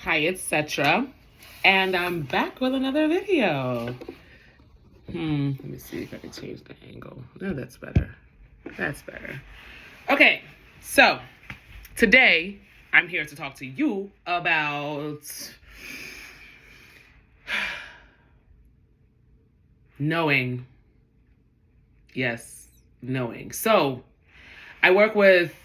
Hi, etc. And I'm back with another video. Let me see if I can change the angle. No, that's better. That's better. Okay, so today I'm here to talk to you about knowing. Yes, knowing. So I work with,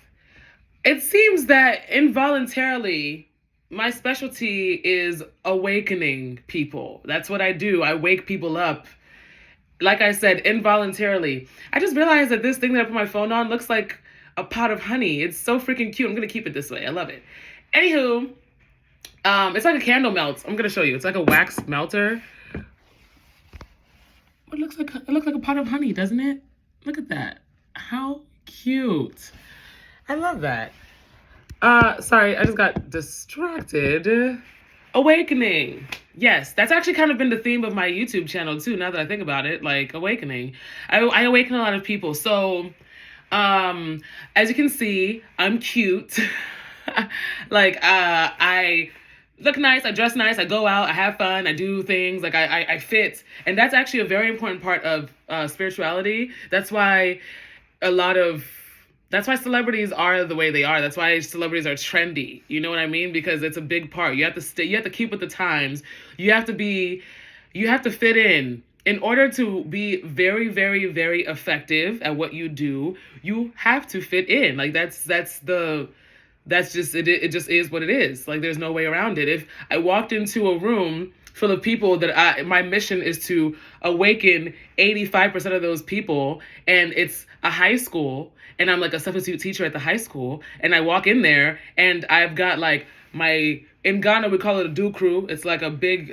it seems that involuntarily, my specialty is awakening people. That's what I do. I wake people up. Like I said, involuntarily. I just realized that this thing that I put my phone on looks like a pot of honey. It's so freaking cute. I'm going to keep it this way. I love it. Anywho, it's like a candle melt. I'm going to show you. It's like a wax melter. It looks like a pot of honey, doesn't it? Look at that. How cute. I love that. Sorry, I just got distracted. Awakening. Yes, that's actually kind of been the theme of my YouTube channel too, now that I think about it, like awakening. I awaken a lot of people. So, as you can see, I'm cute. I look nice, I dress nice, I go out, I have fun, I do things, like I fit. And that's actually a very important part of spirituality. That's why celebrities are the way they are. That's why celebrities are trendy. You know what I mean? Because it's a big part. You have to you have to keep with the times. You have to fit in. In order to be very, very, very effective at what you do, you have to fit in. Like that's just it. It just is what it is. Like there's no way around it. If I walked into a room full of people that my mission is to awaken 85% of those people, and it's a high school, and I'm like a substitute teacher at the high school, and I walk in there and I've got like in Ghana we call it a dukru. It's like a big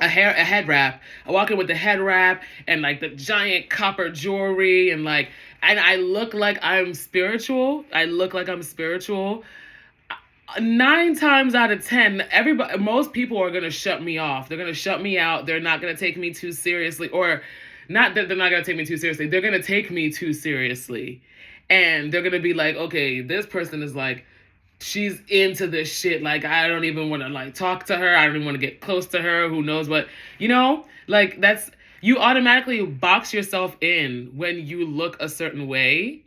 a head wrap. I walk in with the head wrap and like the giant copper jewelry and I look like I'm spiritual. 9 times out of 10, most people are gonna shut me off. They're gonna shut me out. They're not gonna take me too seriously, or not that they're not gonna take me too seriously. They're gonna take me too seriously, and they're gonna be like, okay, this person is like, she's into this shit. Like I don't even want to like talk to her. I don't even want to get close to her. Who knows what? Like you automatically box yourself in when you look a certain way.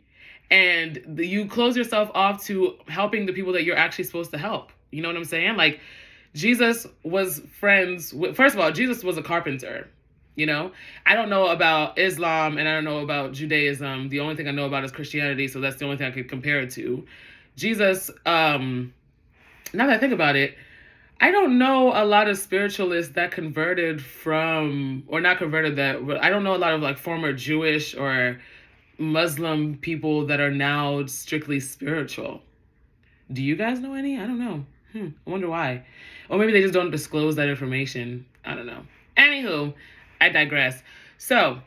And you close yourself off to helping the people that you're actually supposed to help. You know what I'm saying? Like, Jesus was friends with, first of all, Jesus was a carpenter. You know, I don't know about Islam and I don't know about Judaism. The only thing I know about is Christianity. So that's the only thing I could compare it to. Jesus, now that I think about it, I don't know a lot of spiritualists that converted from, or not converted that, but I don't know a lot of like former Jewish or Muslim people that are now strictly spiritual. Do you guys know any? I don't know. I wonder why. Or maybe they just don't disclose that information. I don't know. Anywho, I digress. So,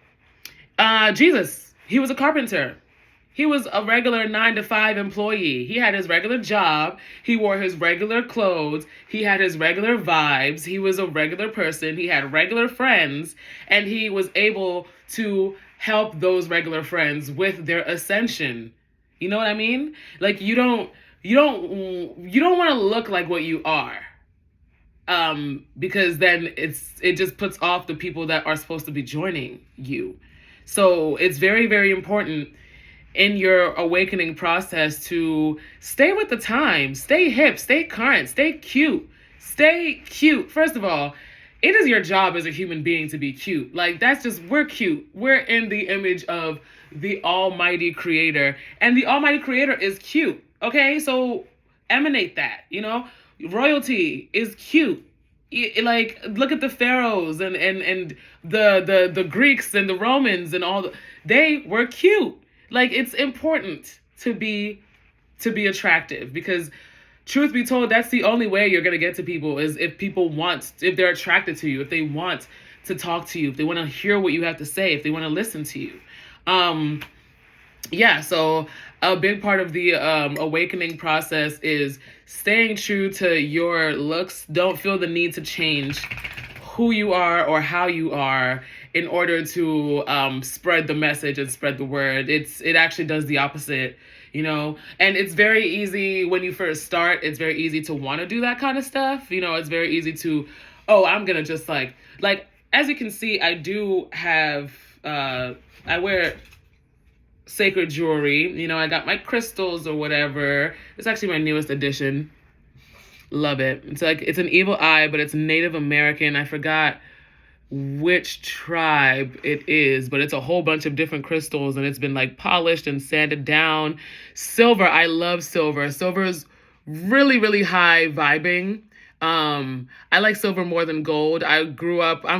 Jesus, he was a carpenter. He was a regular 9-to-5 employee. He had his regular job. He wore his regular clothes. He had his regular vibes. He was a regular person. He had regular friends. And he was able to help those regular friends with their ascension. You know what I mean? Like you don't want to look like what you are. Because then it just puts off the people that are supposed to be joining you. So it's very, very important in your awakening process to stay with the times, stay hip, stay current, stay cute. Stay cute. First of all, it is your job as a human being to be cute. Like we're cute. We're in the image of the Almighty Creator, and the Almighty Creator is cute. Okay, so emanate that. Royalty is cute. Like look at the pharaohs and the Greeks and the Romans and they were cute. Like it's important to be attractive, because truth be told, that's the only way you're going to get to people, is if they're attracted to you, if they want to talk to you, if they want to hear what you have to say, if they want to listen to you. So a big part of the awakening process is staying true to your looks. Don't feel the need to change who you are or how you are in order to spread the message and spread the word. It actually does the opposite. And it's very easy when you first start. It's very easy to want to do that kind of stuff. It's very easy to, oh, I'm gonna just like as you can see, I do have I wear sacred jewelry. I got my crystals or whatever. It's actually my newest addition. Love it. It's an evil eye, but it's Native American. I forgot which tribe it is, but it's a whole bunch of different crystals, and it's been like polished and sanded down. Silver, I love silver. Silver is really, really high vibing. I like silver more than gold. I'm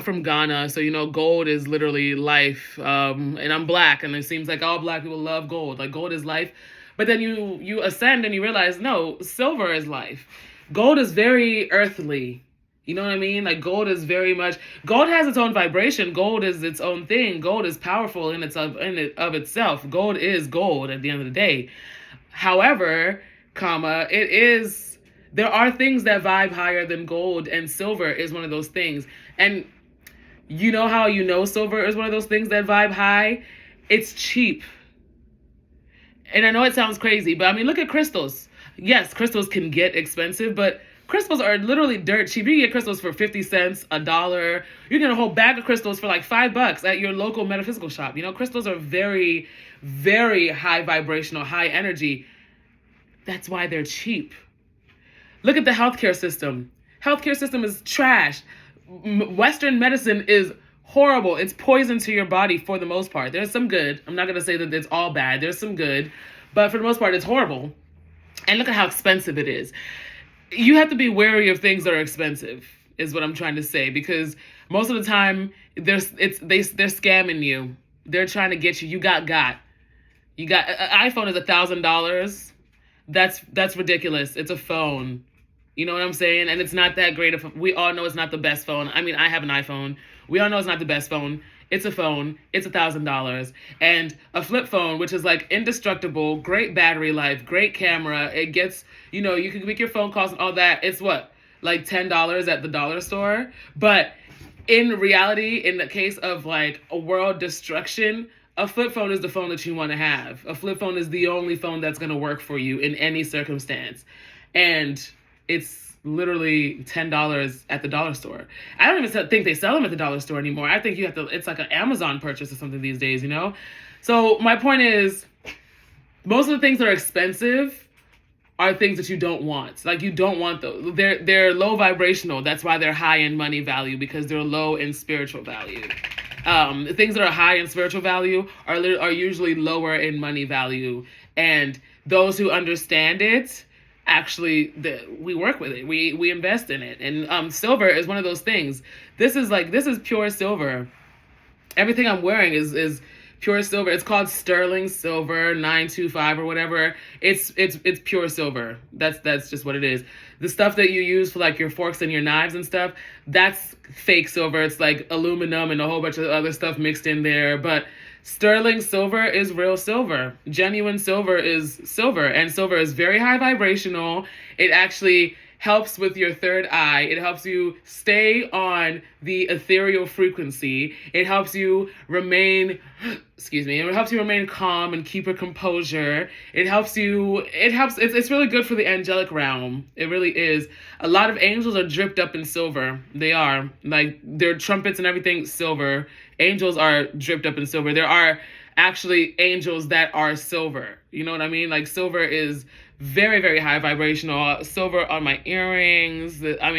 from Ghana, so gold is literally life. And I'm black, and it seems like all black people love gold. Like gold is life. But then you ascend and you realize, no, silver is life. Gold is very earthly. You know what I mean? Like gold has its own vibration. Gold is its own thing. Gold is powerful in of itself. Gold is gold at the end of the day. However, there are things that vibe higher than gold, and silver is one of those things. And you know how silver is one of those things that vibe high? It's cheap. And I know it sounds crazy, but I mean, look at crystals. Yes, crystals can get expensive, but crystals are literally dirt cheap. You can get crystals for 50 cents, $1. You can get a whole bag of crystals for like $5 at your local metaphysical shop. Crystals are very, very high vibrational, high energy. That's why they're cheap. Look at the healthcare system. Healthcare system is trash. Western medicine is horrible. It's poison to your body for the most part. There's some good. I'm not going to say that it's all bad. There's some good. But for the most part, it's horrible. And look at how expensive it is. You have to be wary of things that are expensive, is what I'm trying to say, because most of the time they're scamming you. They're trying to get you. You got an iPhone is $1,000. That's ridiculous. It's a phone. You know what I'm saying? And it's not that great. We all know it's not the best phone. I mean, I have an iPhone. We all know it's not the best phone. It's a phone. It's $1,000. And a flip phone, which is like indestructible, great battery life, great camera. It gets, you can make your phone calls and all that. It's what? Like $10 at the dollar store. But in reality, in the case of like a world destruction, a flip phone is the phone that you want to have. A flip phone is the only phone that's going to work for you in any circumstance. And it's literally $10 at the dollar store. I don't even think they sell them at the dollar store anymore. I think it's like an Amazon purchase or something these days, So my point is, most of the things that are expensive are things that you don't want. Like you don't want those. They're low vibrational. That's why they're high in money value, because they're low in spiritual value. Things that are high in spiritual value are usually lower in money value. And those who understand it, actually, we work with it. We invest in it. And silver is one of those things. This is pure silver. Everything I'm wearing is pure silver. It's called sterling silver 925 or whatever. It's pure silver. That's just what it is. The stuff that you use for like your forks and your knives and stuff, that's fake silver. It's like aluminum and a whole bunch of other stuff mixed in there. But sterling silver is real silver. Genuine silver is silver, and silver is very high vibrational. It actually helps with your third eye. It helps you stay on the ethereal frequency. It helps you remain, it helps you remain calm and keep your composure. It's really good for the angelic realm. It really is. A lot of angels are dripped up in silver. They are. Like their trumpets and everything, silver. Angels are dripped up in silver. There are actually angels that are silver. You know what I mean? Like silver is very, very high vibrational. Silver on my earrings. I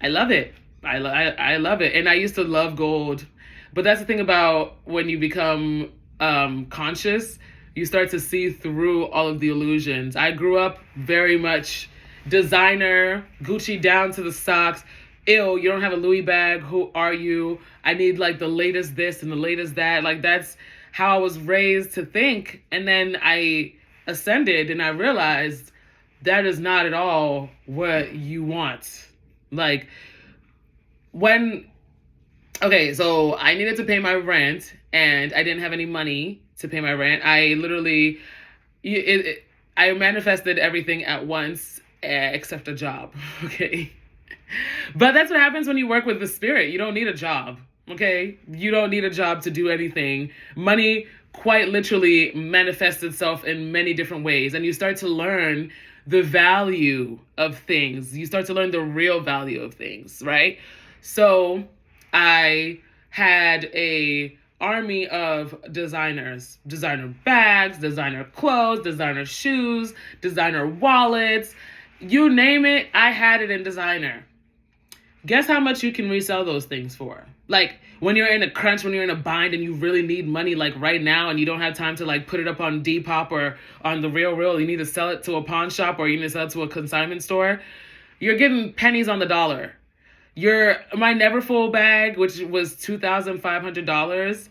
love it. I love it. And I used to love gold. But that's the thing about when you become conscious, you start to see through all of the illusions. I grew up very much designer, Gucci down to the socks. Ew, you don't have a Louis bag. Who are you? I need like the latest this and the latest that. Like that's how I was raised to think. And then I ascended and I realized that is not at all what you want. Like so I needed to pay my rent and I didn't have any money to pay my rent. I literally, I manifested everything at once except a job. Okay. But that's what happens when you work with the spirit. You don't need a job. Okay. You don't need a job to do anything. Money quite literally manifests itself in many different ways. And you start to learn the value of things. You start to learn the real value of things, right? So I had a army of designers, designer bags, designer clothes, designer shoes, designer wallets, you name it, I had it in designer. Guess how much you can resell those things for? Like when you're in a crunch, when you're in a bind and you really need money like right now and you don't have time to like put it up on Depop or on the Real, you need to sell it to a pawn shop or you need to sell it to a consignment store, you're getting pennies on the dollar. My Neverfull bag, which was $2,500,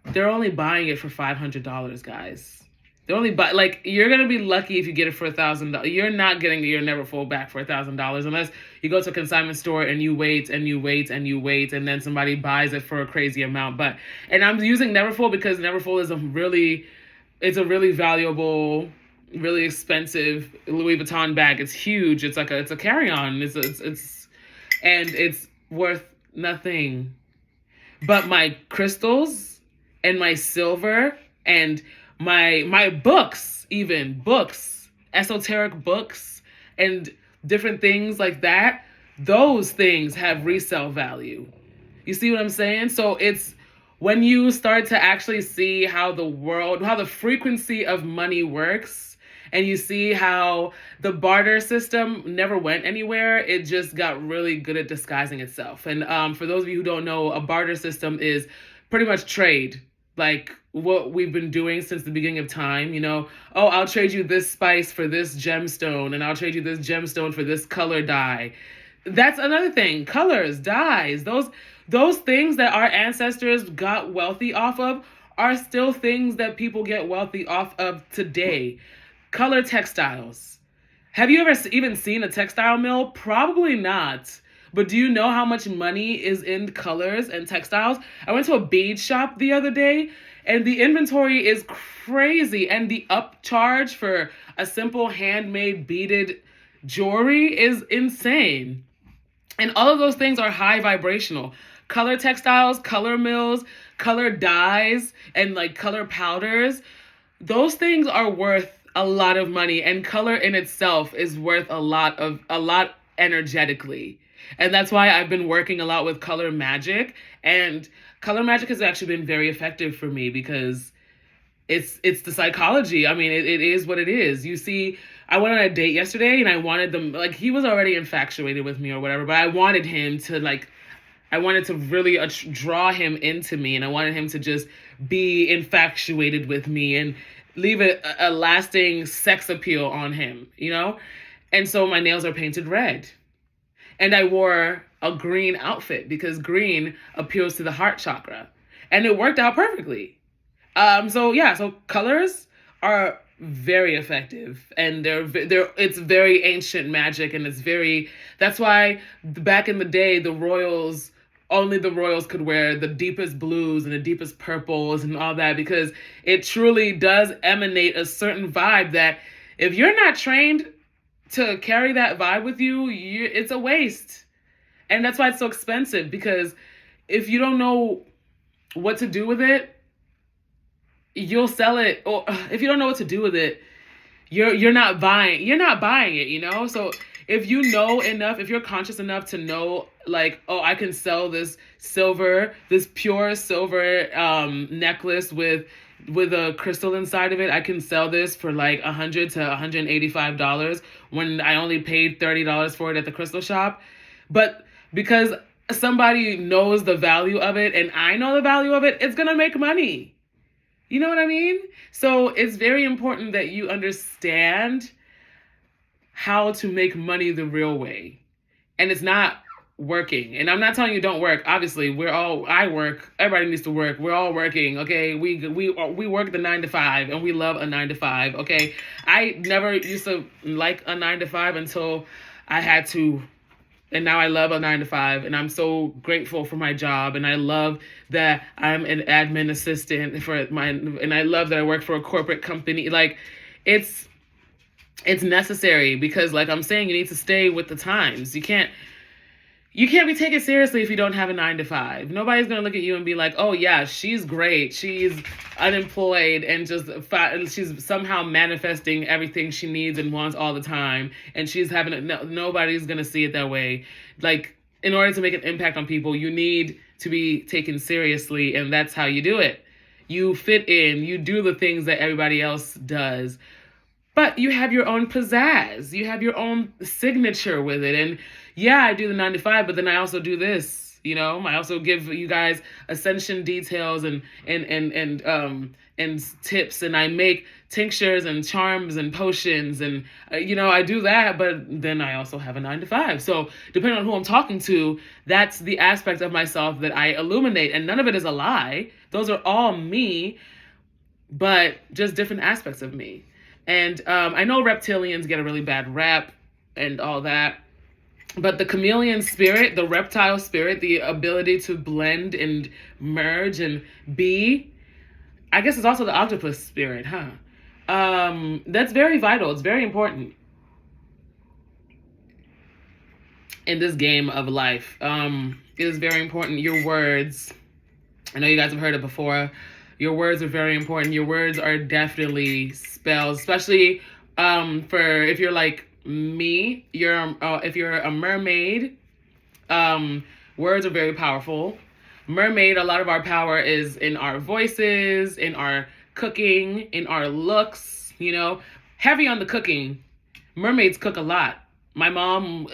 they're only buying it for $500, guys. They're only you're gonna be lucky if you get it for $1,000. You're not getting your Neverfull back for $1,000 unless you go to a consignment store and you wait and you wait and you wait and then somebody buys it for a crazy amount. And I'm using Neverfull because Neverfull is a really valuable, really expensive Louis Vuitton bag. It's huge. It's a carry-on. And it's worth nothing. But my crystals and my silver and my books, esoteric books and different things like that, those things have resale value. You see what I'm saying? So it's when you start to actually see how the frequency of money works, and you see how the barter system never went anywhere, it just got really good at disguising itself. And for those of you who don't know, a barter system is pretty much trade, like what we've been doing since the beginning of time. I'll trade you this spice for this gemstone, and I'll trade you this gemstone for this color dye. That's another thing. Colors, dyes, those things that our ancestors got wealthy off of are still things that people get wealthy off of today. Color textiles. Have you ever even seen a textile mill? Probably not. But do you know how much money is in colors and textiles? I went to a bead shop the other day and the inventory is crazy. And the upcharge for a simple handmade beaded jewelry is insane. And all of those things are high vibrational. Color textiles, color mills, color dyes, and like color powders. Those things are worth a lot of money, and color in itself is worth a lot energetically. And that's why I've been working a lot with color magic, and color magic has actually been very effective for me because it's the psychology. I mean, it is what it is. You see, I went on a date yesterday and I wanted them, like, he was already infatuated with me or whatever, but I wanted him to I wanted to really draw him into me, and I wanted him to just be infatuated with me and leave a lasting sex appeal on him, And so my nails are painted red. And I wore a green outfit because green appeals to the heart chakra. And it worked out perfectly. So colors are very effective, and it's very ancient magic, and that's why back in the day only the royals could wear the deepest blues and the deepest purples and all that, because it truly does emanate a certain vibe that if you're not trained to carry that vibe with you, it's a waste. And that's why it's so expensive, because if you don't know what to do with it, you'll sell it. Or if you don't know what to do with it, you're not buying it, So if you know enough, if you're conscious enough to know, like, I can sell this pure silver necklace with a crystal inside of it. I can sell this for like $100 to $185 when I only paid $30 for it at the crystal shop. But because somebody knows the value of it and I know the value of it, it's going to make money. You know what I mean? So it's very important that you understand how to make money the real way. And it's not working. And I'm not telling you don't work. Obviously, I work. Everybody needs to work. We're all working, okay? We work the 9 to 5, and we love a 9 to 5, okay? I never used to like a 9 to 5 until I had to. And now I love a 9 to 5, and I'm so grateful for my job, and I love that I'm an admin assistant and I love that I work for a corporate company. Like, it's necessary because, like I'm saying, you need to stay with the times. you can't be taken seriously if you don't have a 9 to 5. Nobody's gonna look at you and be like, "Oh yeah, she's great. She's unemployed and just she's somehow manifesting everything she needs and wants all the time, and she's having it." No, nobody's gonna see it that way. Like, in order to make an impact on people, you need to be taken seriously, and that's how you do it. You fit in. You do the things that everybody else does. But you have your own pizzazz. You have your own signature with it. And yeah, I do the 9 to 5, but then I also do this. You know, I also give you guys ascension details and tips, and I make tinctures and charms and potions, and I do that. But then I also have a 9 to 5. So depending on who I'm talking to, that's the aspect of myself that I illuminate, and none of it is a lie. Those are all me, but just different aspects of me. And I know reptilians get a really bad rap and all that. But the chameleon spirit, the reptile spirit, the ability to blend and merge and be, I guess it's also the octopus spirit, huh? That's very vital. It's very important in this game of life. It is very important. Your words, I know you guys have heard it before. Your words are very important. Your words are definitely spells, especially for if you're like me. If you're a mermaid, words are very powerful. Mermaid, a lot of our power is in our voices, in our cooking, in our looks. Heavy on the cooking. Mermaids cook a lot. My mom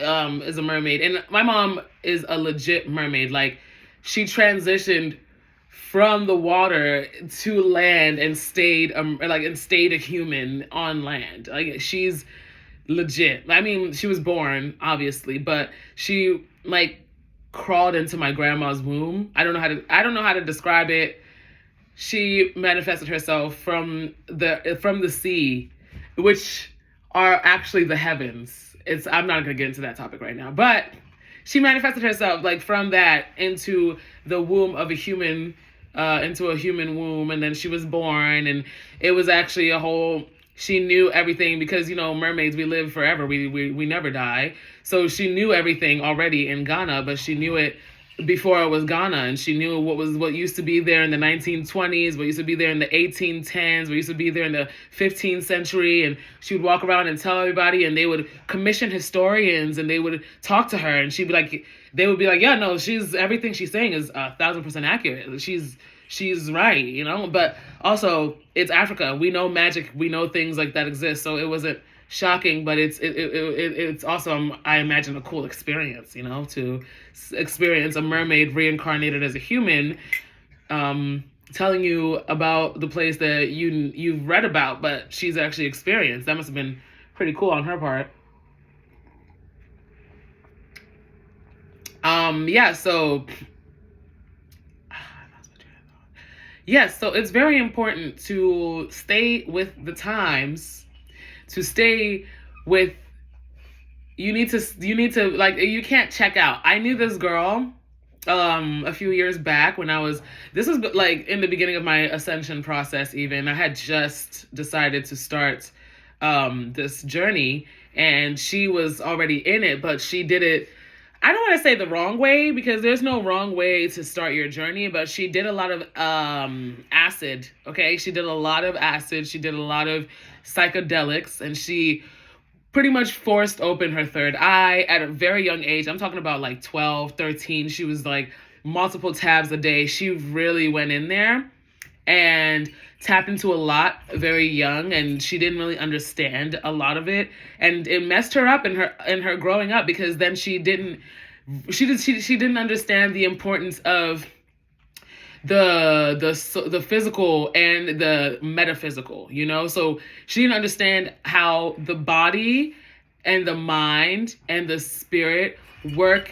is a mermaid, and my mom is a legit mermaid. Like, she transitioned from the water to land and stayed a human on land. Like, she's legit. I mean, she was born obviously, but she crawled into my grandma's womb. I don't know how to describe it. She manifested herself from the sea, which are actually the heavens. I'm not gonna get into that topic right now, but she manifested herself from that into the womb of a human, into a human womb, and then she was born, and it was actually she knew everything because, mermaids, we live forever. We never die. So she knew everything already in Ghana, but she knew it before it was Ghana, and she knew what used to be there in the 1920s, what used to be there in the 1810s, what used to be there in the 15th century, and she would walk around and tell everybody, and they would commission historians, and they would talk to her, and they would be like, yeah, no, everything she's saying is 1,000% accurate. She's right, but also it's Africa. We know magic. We know things like that exist. So it wasn't shocking, but it's also, I imagine, a cool experience, to experience a mermaid reincarnated as a human, telling you about the place that you've read about, but she's actually experienced. That must have been pretty cool on her part. Yes, so it's very important to stay with the times, to stay with, you need to you can't check out. I knew this girl a few years back when this was in the beginning of my ascension process even. I had just decided to start this journey, and she was already in it, but she did it, I don't want to say the wrong way, because there's no wrong way to start your journey, but she did a lot of acid, okay? She did a lot of acid. She did a lot of psychedelics, and she pretty much forced open her third eye at a very young age. I'm talking about 12, 13. She was multiple tabs a day. She really went in there and tapped into a lot very young, and she didn't really understand a lot of it, and it messed her up in her growing up, because then she didn't understand the importance of the physical and the metaphysical, so she didn't understand how the body and the mind and the spirit work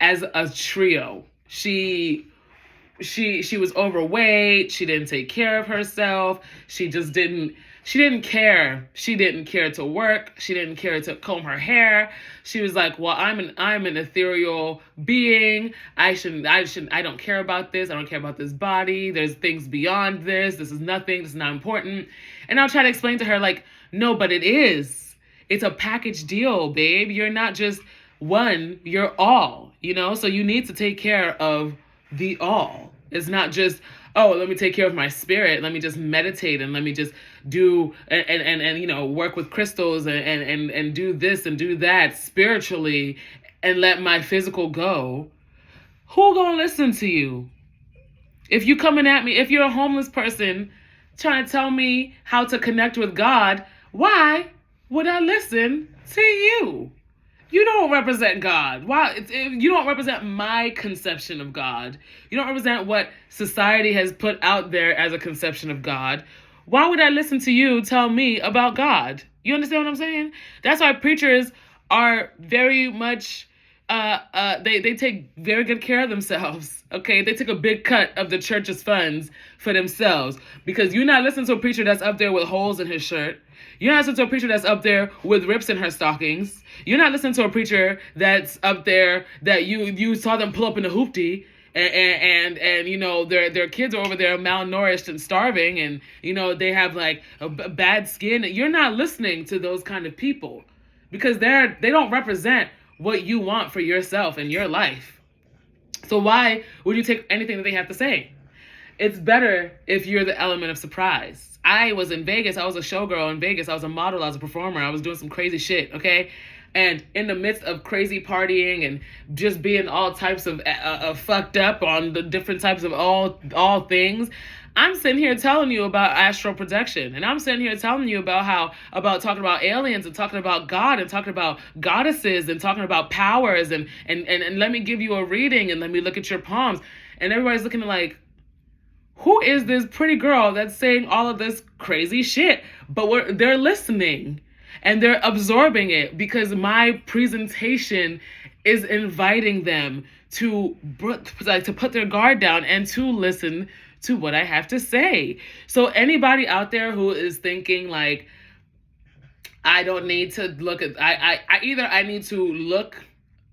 as a trio. She was overweight. She didn't take care of herself. She didn't care. She didn't care to work. She didn't care to comb her hair. She was like, well, I'm an ethereal being. I don't care about this. I don't care about this body. There's things beyond this. This is nothing. This is not important. And I'll try to explain to her no, but it is. It's a package deal, babe. You're not just one, you're all, so you need to take care of the all. It's not just, oh, let me take care of my spirit, let me just meditate, and let me just do and work with crystals and do this and do that spiritually, and let my physical go. Who gonna listen to you? If you coming at me, if you're a homeless person trying to tell me how to connect with God, why would I listen to you? You don't represent God. Why? You don't represent my conception of God. You don't represent what society has put out there as a conception of God. Why would I listen to you tell me about God? You understand what I'm saying? That's why preachers are very much, they take very good care of themselves. Okay, they take a big cut of the church's funds for themselves, because you're not listening to a preacher that's up there with holes in his shirt. You're not listening to a preacher that's up there with rips in her stockings. You're not listening to a preacher that's up there that you saw them pull up in a hoopty, and their kids are over there malnourished and starving, and they have like a bad skin. You're not listening to those kind of people, because they don't represent what you want for yourself and your life. So why would you take anything that they have to say? It's better if you're the element of surprise. I was in Vegas. I was a showgirl in Vegas. I was a model. I was a performer. I was doing some crazy shit, okay? And in the midst of crazy partying and just being all types of fucked up on the different types of all things, I'm sitting here telling you about astral projection. And I'm sitting here telling you about talking about aliens, and talking about God, and talking about goddesses, and talking about powers, and let me give you a reading, and let me look at your palms. And everybody's looking like, who is this pretty girl that's saying all of this crazy shit? But they're listening, and they're absorbing it, because my presentation is inviting them to put their guard down and to listen to what I have to say. So anybody out there who is thinking like, I don't need to look at, I need to look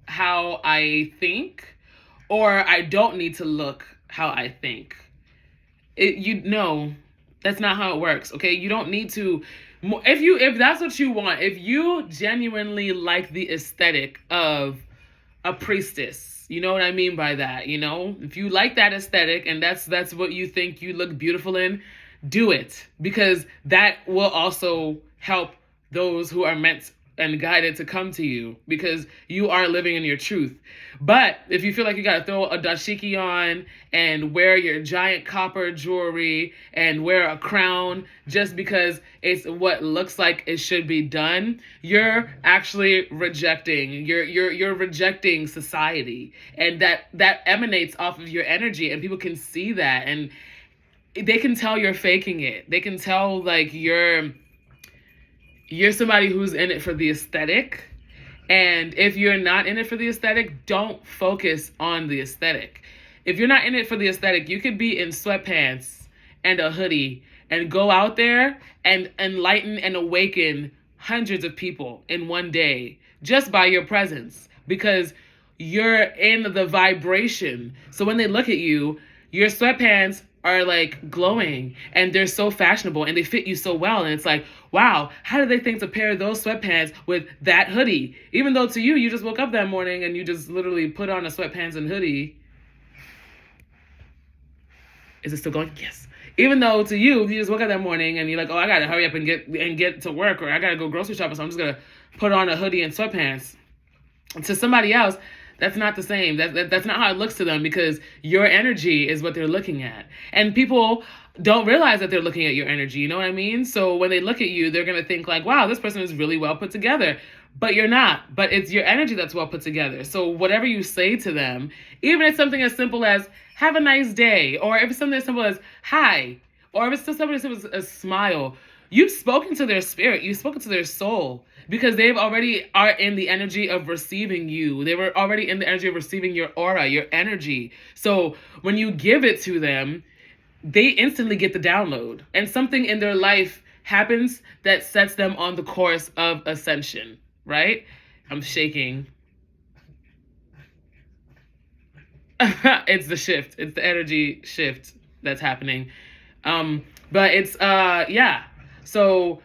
how I think, or I don't need to look how I think. That's not how it works. Okay. You don't need to, if that's what you want, if you genuinely like the aesthetic of a priestess, you know what I mean by that, if you like that aesthetic and that's what you think you look beautiful in, do it, because that will also help those who are meant and guided to come to you, because you are living in your truth. But if you feel like you got to throw a dashiki on and wear your giant copper jewelry and wear a crown just because it's what looks like it should be done, you're actually rejecting. You're rejecting society, and that emanates off of your energy, and people can see that, and they can tell you're faking it. They can tell like you're somebody who's in it for the aesthetic. And if you're not in it for the aesthetic, don't focus on the aesthetic. If you're not in it for the aesthetic, you could be in sweatpants and a hoodie and go out there and enlighten and awaken hundreds of people in one day just by your presence, because you're in the vibration. So when they look at you, your sweatpants are like glowing, and they're so fashionable, and they fit you so well, and it's like, wow, how did they think to pair those sweatpants with that hoodie? Even though to you just woke up that morning and you just literally put on a sweatpants and hoodie. Is it still going? Yes. Even though to you just woke up that morning and you're like, oh, I gotta hurry up and get to work, or I gotta go grocery shopping, so I'm just gonna put on a hoodie and sweatpants. And to somebody else, that's not the same. That's not how it looks to them, because your energy is what they're looking at. And people don't realize that they're looking at your energy. You know what I mean? So when they look at you, they're going to think like, wow, this person is really well put together. But you're not. But it's your energy that's well put together. So whatever you say to them, even if it's something as simple as, have a nice day, or if it's something as simple as, hi, or if it's something as simple as a smile, you've spoken to their spirit. You've spoken to their soul, because they've already are in the energy of receiving you. They were already in the energy of receiving your aura, your energy. So when you give it to them, they instantly get the download, and something in their life happens that sets them on the course of ascension, right? I'm shaking. It's the shift. It's the energy shift that's happening. But it's, yeah. So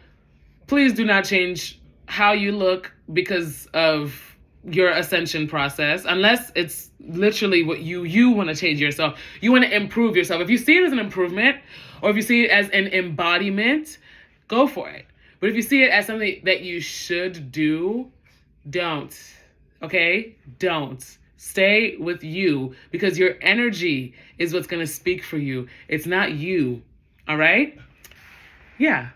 please do not change how you look because of your ascension process, unless it's literally what you want to change yourself. You want to improve yourself. If you see it as an improvement, or if you see it as an embodiment, go for it. But if you see it as something that you should do, don't. Okay? Don't. Stay with you, because your energy is what's going to speak for you. It's not you. All right? Yeah.